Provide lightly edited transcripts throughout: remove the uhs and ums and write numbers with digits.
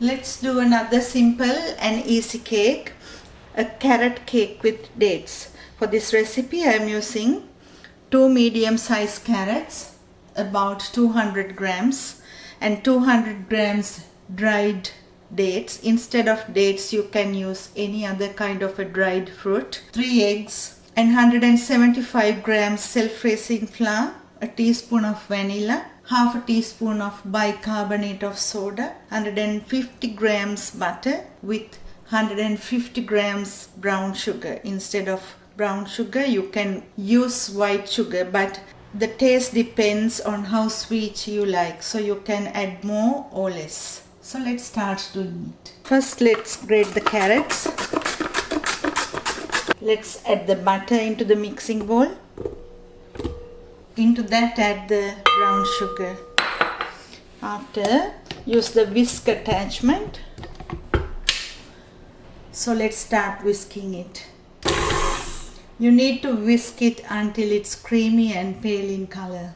Let's do another simple and easy cake, a carrot cake with dates. For this recipe I am using 2 medium-sized carrots, about 200 grams, and 200 grams dried dates. Instead of dates you can use any other kind of a dried fruit. 3 eggs and 175 grams self-raising flour, a teaspoon of vanilla, half a teaspoon of bicarbonate of soda, 150 grams butter with 150 grams brown sugar. Instead of brown sugar you can use white sugar, but the taste depends on how sweet you like, so you can add more or less. So let's start doing it. First let's grate the carrots. Let's add the butter into the mixing bowl. Into that add the brown sugar. After, use the whisk attachment. So let's start whisking it. You need to whisk it until it's creamy and pale in color.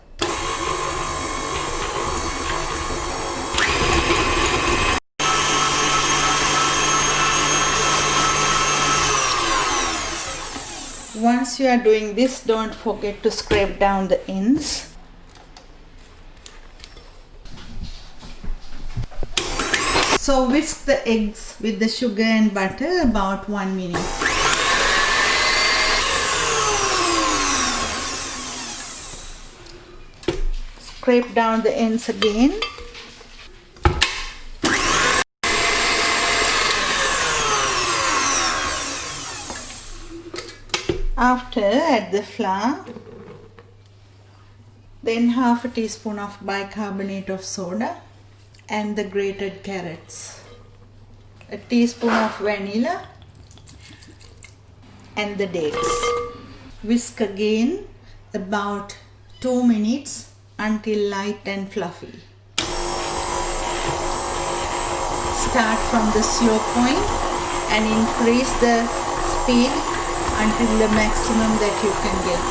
Once you are doing this, don't forget to scrape down the ends. So whisk the eggs with the sugar and butter about 1 minute. Scrape down the ends again. After, add the flour, then half a teaspoon of bicarbonate of soda and the grated carrots, a teaspoon of vanilla and the dates. Whisk again about 2 minutes until light and fluffy. Start from the slow point and increase the speed until the maximum that you can get.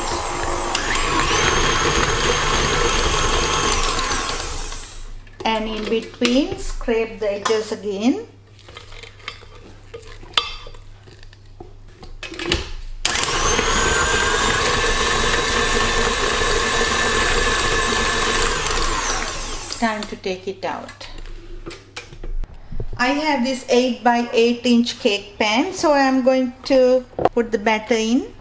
And in between, scrape the edges again. Time to take it out. I have this 8 by 8 inch cake pan, so I am going to put the batter in.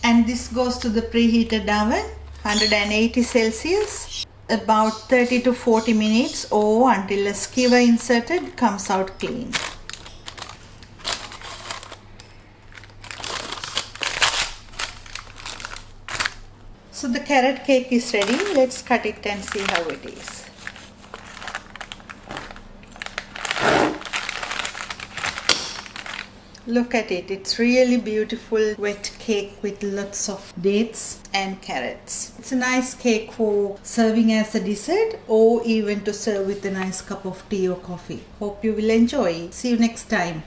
And this goes to the preheated oven, 180 Celsius, about 30 to 40 minutes or until a skewer inserted comes out clean. So the carrot cake is ready. Let's cut it and see how it is. Look at it, it's really beautiful wet cake with lots of dates and carrots. It's a nice cake for serving as a dessert or even to serve with a nice cup of tea or coffee. Hope you will enjoy. See you next time.